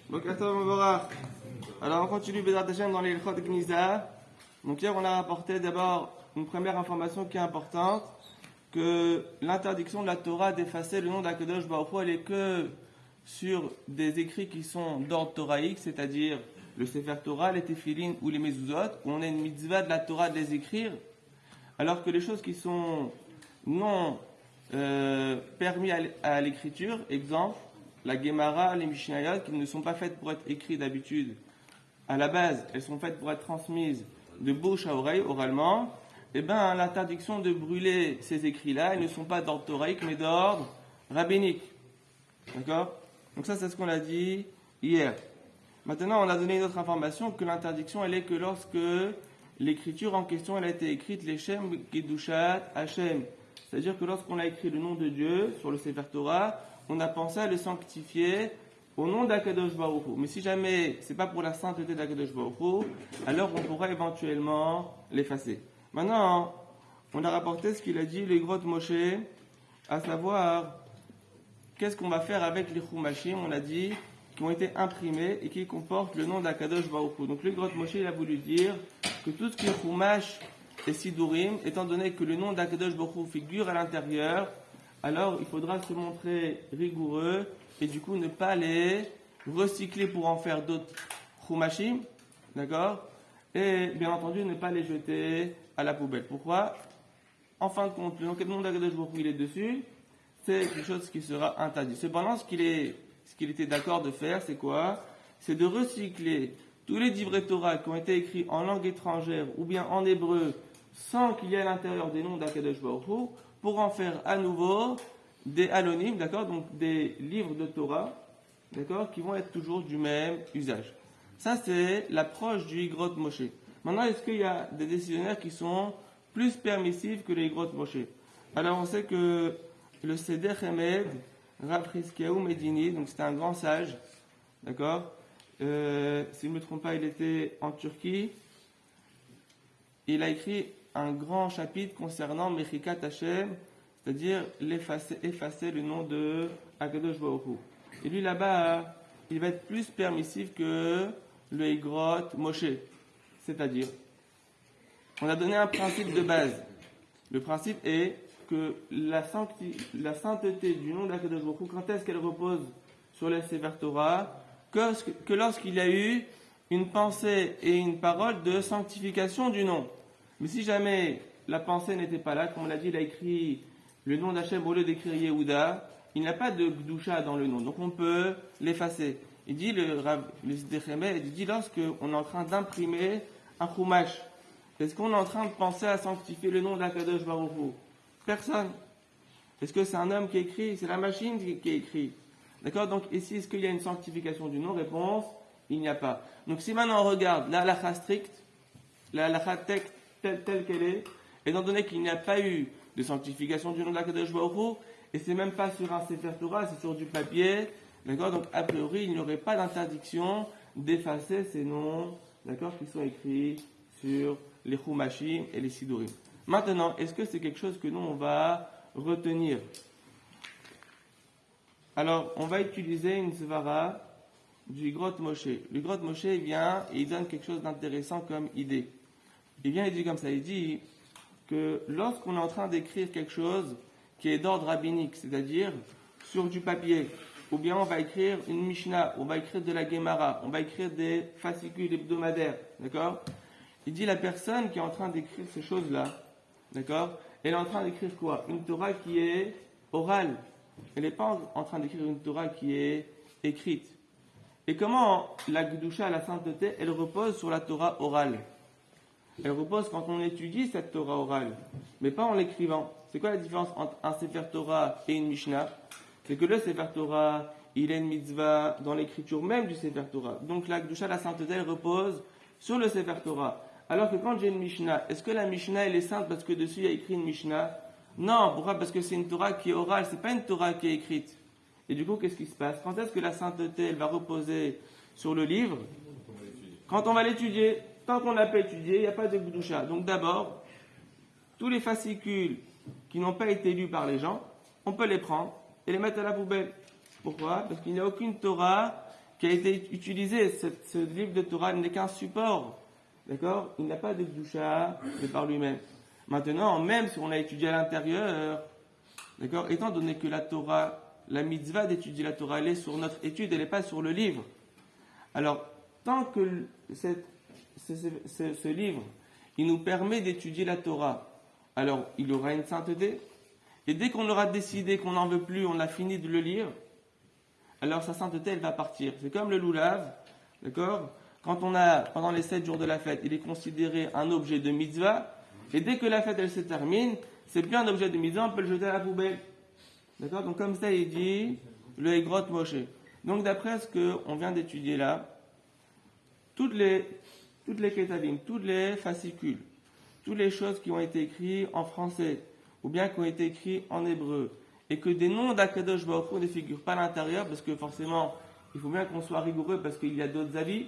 Donc, alors, on continue Bézat Hashem dans les Ilchot Gniza. Donc, hier, on a rapporté d'abord une première information qui est importante, que l'interdiction de la Torah d'effacer le nom d'Akadosh Baruch Hu, elle est que sur des écrits qui sont d'ordre toraïque, c'est-à-dire le Sefer Torah, les Tefilin ou les Mezuzot, où on a une mitzvah de la Torah de les écrire, alors que les choses qui sont non permis à l'écriture, exemple, la Gemara, les Mishnayot, qui ne sont pas faites pour être écrites d'habitude, à la base, elles sont faites pour être transmises de bouche à oreille, oralement, et bien l'interdiction de brûler ces écrits-là, ils ne sont pas d'ordre toraïque, mais d'ordre rabbinique. D'accord? Donc ça, c'est ce qu'on a dit hier. Maintenant, on a donné une autre information, que l'interdiction, elle est que lorsque l'écriture en question, elle a été écrite, l'Eshem Kedushat Hashem. C'est-à-dire que lorsqu'on a écrit le nom de Dieu sur le Sefer Torah, on a pensé à le sanctifier au nom d'Akadosh Baruch Hu. Mais si jamais c'est pas pour la sainteté d'Akadosh Baruch Hu, alors on pourra éventuellement l'effacer. Maintenant, on a rapporté ce qu'il a dit, les grottes Moshe, à savoir, qu'est-ce qu'on va faire avec les Chumashim, on a dit, qui ont été imprimés et qui comportent le nom d'Akadosh Baruch Hu. Donc le grotte Moshe, il a voulu dire que tout ce qui est Chumash et Sidurim, étant donné que le nom d'Akadosh Baruch Hu figure à l'intérieur, alors il faudra se montrer rigoureux et du coup ne pas les recycler pour en faire d'autres Chumashim, d'accord? Et bien entendu ne pas les jeter à la poubelle. Pourquoi? En fin de compte, le nom d'Akadosh Baruch Hu, il est dessus, c'est quelque chose qui sera interdit. Cependant, ce qu'il était d'accord de faire, c'est quoi? C'est de recycler tous les divrei Torah qui ont été écrits en langue étrangère ou bien en hébreu sans qu'il y ait à l'intérieur des noms d'Akadosh Baruch Hu pour en faire à nouveau des anonymes, d'accord? Donc des livres de Torah, d'accord? Qui vont être toujours du même usage. Ça, c'est l'approche du Igrot Moshe. Maintenant, est-ce qu'il y a des décisionnaires qui sont plus permissifs que les Igrot Moshe? Alors, on sait que le Seder Hamed, Rav Chizkiyahu Medini, donc c'était un grand sage, d'accord? Si je ne me trompe pas, il était en Turquie. Il a écrit un grand chapitre concernant Mechikat Hashem, c'est-à-dire effacer le nom de Akadosh Baruch Hu. Et lui là-bas, il va être plus permissif que le Igrot Moshe. C'est-à-dire, on a donné un principe de base. Le principe est que la sainteté du nom d'Akadosh Baruch Hu, quand est-ce qu'elle repose sur les Sefer Torah? Que lorsqu'il y a eu une pensée et une parole de sanctification du nom. Mais si jamais la pensée n'était pas là, comme on l'a dit, il a écrit le nom d'Hachem au lieu d'écrire Yehuda, il n'y a pas de Gdusha dans le nom, donc on peut l'effacer. Il dit, le Sdechemé, il dit, lorsqu'on est en train d'imprimer un Chumash, est-ce qu'on est en train de penser à sanctifier le nom d'Akadosh Baruch Hu? Personne. Est-ce que c'est un homme qui écrit? C'est la machine qui écrit. D'accord? Donc ici, est-ce qu'il y a une sanctification du nom? Réponse, il n'y a pas. Donc si maintenant on regarde la halakha stricte, la halakha telle qu'elle est, étant donné qu'il n'y a pas eu de sanctification du nom d'Akadosh Baruch Hu, et c'est même pas sur un Sefer Torah, c'est sur du papier, d'accord? Donc a priori, il n'y aurait pas d'interdiction d'effacer ces noms, d'accord, qui sont écrits sur les Chumashim et les Sidurim. Maintenant, est-ce que c'est quelque chose que nous, on va retenir? Alors, on va utiliser une svara du Igrot Moshe. L'Igrot Moshe vient et il donne quelque chose d'intéressant comme idée. Il vient et dit comme ça, il dit que lorsqu'on est en train d'écrire quelque chose qui est d'ordre rabbinique, c'est-à-dire sur du papier, ou bien on va écrire une Mishnah, on va écrire de la Gemara, on va écrire des fascicules hebdomadaires, d'accord? Il dit la personne qui est en train d'écrire ces choses-là, d'accord? Elle est en train d'écrire quoi? Une Torah qui est orale. Elle n'est pas en train d'écrire une Torah qui est écrite. Et comment la Gdusha, la sainteté, elle repose sur la Torah orale? Elle repose quand on étudie cette Torah orale, mais pas en l'écrivant. C'est quoi la différence entre un Sefer Torah et une Mishnah? C'est que le Sefer Torah, il a une mitzvah dans l'écriture même du Sefer Torah. Donc la Gdusha, la sainteté, elle repose sur le Sefer Torah. Alors que quand j'ai une Mishnah, est-ce que la Mishnah, elle est sainte parce que dessus il y a écrit une Mishnah? Non, pourquoi? Parce que c'est une Torah qui est orale, c'est pas une Torah qui est écrite. Et du coup, qu'est-ce qui se passe? Quand est-ce que la sainteté, elle va reposer sur le livre? Quand on va l'étudier. Tant qu'on n'a pas étudié, il n'y a pas de Gdusha. Donc d'abord, tous les fascicules qui n'ont pas été lus par les gens, on peut les prendre et les mettre à la poubelle. Pourquoi? Parce qu'il n'y a aucune Torah qui a été utilisée. Ce livre de Torah n'est qu'un support. D'accord? Il n'a pas de Kedusha de par lui-même. Maintenant, même si on l'a étudié à l'intérieur, d'accord? Étant donné que la Torah, la mitzvah d'étudier la Torah, elle est sur notre étude, elle n'est pas sur le livre. Alors, tant que ce livre, il nous permet d'étudier la Torah, alors il aura une sainteté. Et dès qu'on aura décidé qu'on n'en veut plus, on a fini de le lire, alors sa sainteté, elle va partir. C'est comme le loulav, d'accord? Quand on a, pendant les 7 jours de la fête, il est considéré un objet de mitzvah, et dès que la fête, elle se termine, c'est plus un objet de mitzvah, on peut le jeter à la poubelle. D'accord? Donc comme ça, il dit le Egrot Moshe. Donc d'après ce qu'on vient d'étudier là, toutes les ketavim, toutes les fascicules, toutes les choses qui ont été écrites en français, ou bien qui ont été écrites en hébreu, et que des noms d'Akadosh Baruch Hu ne figurent pas à l'intérieur, parce que forcément, il faut bien qu'on soit rigoureux, parce qu'il y a d'autres avis.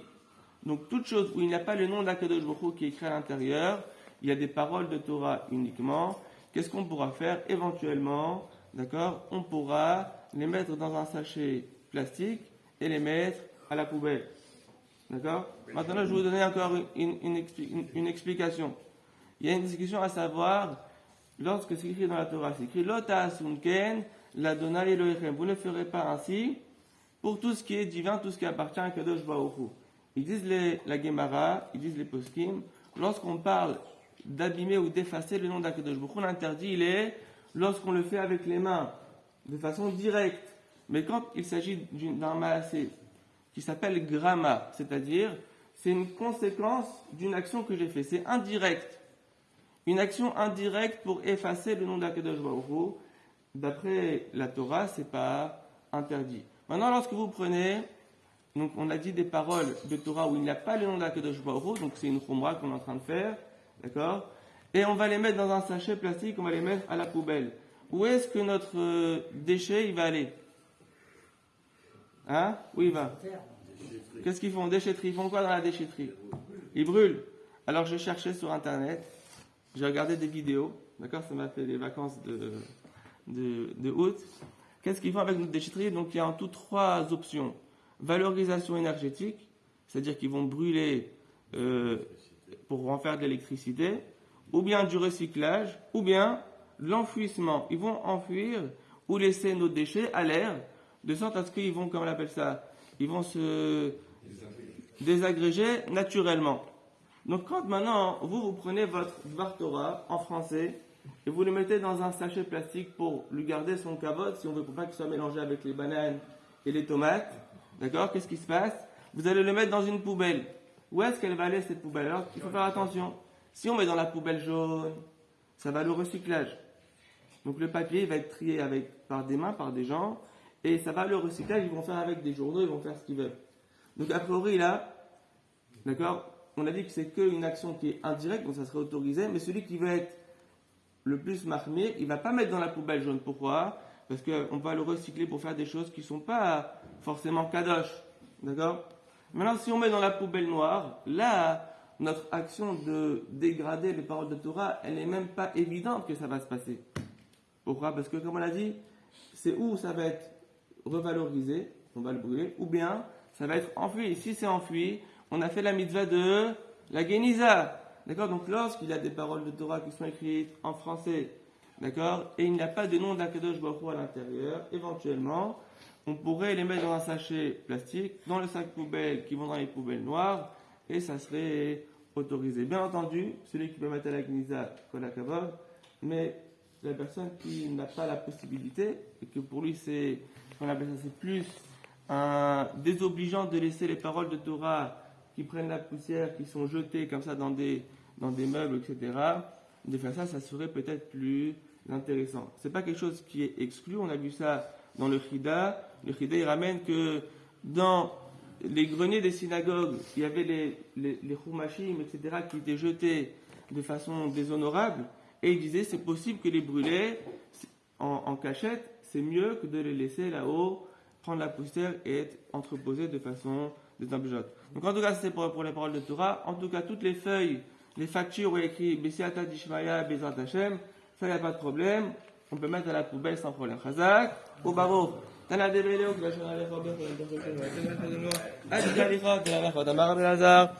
Donc toute chose où il n'y a pas le nom d'Akadosh Baruch Hu qui est écrit à l'intérieur, il y a des paroles de Torah uniquement. Qu'est-ce qu'on pourra faire? Éventuellement, d'accord, on pourra les mettre dans un sachet plastique et les mettre à la poubelle. D'accord? Maintenant, je vais vous donner encore une explication. Il y a une discussion à savoir, lorsque c'est écrit dans la Torah, c'est écrit Lota Asunken, l'Adonai Elohechem. Vous ne ferez pas ainsi pour tout ce qui est divin, tout ce qui appartient à Kadosh Baruch Hu. Ils disent la Gemara, ils disent les poskim, lorsqu'on parle d'abîmer ou d'effacer le nom d'Akadosh Baruch Hu, l'interdit, il est lorsqu'on le fait avec les mains, de façon directe. Mais quand il s'agit d'un maasé qui s'appelle gramma, c'est-à-dire, c'est une conséquence d'une action que j'ai faite, c'est indirect. Une action indirecte pour effacer le nom d'Akadosh Baruch Hu, d'après la Torah, c'est pas interdit. Maintenant, lorsque vous prenez, donc on a dit des paroles de Torah où il n'y a pas le nom d'Akadosh Baruch Hu, donc c'est une khumra qu'on est en train de faire, d'accord? Et on va les mettre dans un sachet plastique, on va les mettre à la poubelle. Où est-ce que notre déchet, il va aller? Hein? Où il va? Qu'est-ce qu'ils font? Déchetterie. Ils font quoi dans la déchetterie? Ils brûlent. Alors j'ai cherché sur internet, j'ai regardé des vidéos, d'accord? Ça m'a fait les vacances de août. Qu'est-ce qu'ils font avec notre déchetterie? Donc il y a en tout 3 options. Valorisation énergétique, c'est-à-dire qu'ils vont brûler pour en faire de l'électricité, ou bien du recyclage, ou bien l'enfouissement. Ils vont enfouir ou laisser nos déchets à l'air, de sorte à ce qu'ils vont, comment on appelle ça, ils vont se désagréger naturellement. Donc quand maintenant, vous prenez votre Dvar Torah en français, et vous le mettez dans un sachet plastique pour lui garder son kavod, si on veut, pour pas qu'il soit mélangé avec les bananes et les tomates, d'accord? Qu'est-ce qui se passe? Vous allez le mettre dans une poubelle. Où est-ce qu'elle va aller, cette poubelle? Alors, il faut faire attention. Si on met dans la poubelle jaune, ça va le recyclage. Donc le papier il va être trié par des mains, par des gens, et ça va le recyclage, ils vont faire avec des journaux, ils vont faire ce qu'ils veulent. Donc a priori là, d'accord, on a dit que c'est qu'une action qui est indirecte, donc ça serait autorisé, mais celui qui veut être le plus marmé, il ne va pas mettre dans la poubelle jaune. Pourquoi? Parce qu'on va le recycler pour faire des choses qui ne sont pas forcément kadosh. D'accord? Maintenant, si on met dans la poubelle noire, là, notre action de dégrader les paroles de Torah, elle n'est même pas évidente que ça va se passer. Pourquoi? Parce que, comme on l'a dit, c'est où ça va être revalorisé, on va le brûler, ou bien ça va être enfoui. Si c'est enfoui, on a fait la mitzvah de la Geniza. D'accord? Donc, lorsqu'il y a des paroles de Torah qui sont écrites en français, d'accord, et il n'y a pas de nom d'Akadosh Baruch Hu à l'intérieur, éventuellement, on pourrait les mettre dans un sachet plastique, dans le sac poubelle qui vont dans les poubelles noires, et ça serait autorisé. Bien entendu, celui qui peut mettre à la Geniza, Kol HaKavod, mais la personne qui n'a pas la possibilité, et que pour lui c'est, on appelle ça, c'est plus un désobligeant de laisser les paroles de Torah qui prennent la poussière, qui sont jetées comme ça dans des meubles, etc. De faire ça, ça serait peut-être plus intéressant. C'est pas quelque chose qui est exclu. On a vu ça dans le Chida. Le Chida, il ramène que dans les greniers des synagogues, il y avait les chumashim, etc., qui étaient jetés de façon déshonorable. Et il disait, c'est possible que les brûler en cachette, c'est mieux que de les laisser là-haut, prendre la poussière et être entreposés de façon désobligeante. Donc en tout cas, c'est pour les paroles de Torah. En tout cas, toutes les feuilles, les factures où il y a écrit Bessiata Dishmaya, Bezrat Hashem, ça, il n'y a pas de problème. On peut mettre à la poubelle sans problème. Chazak, au Baruch. تنادي بيلي وكبشنا على خبر أجل على خبر أمر بالعذاب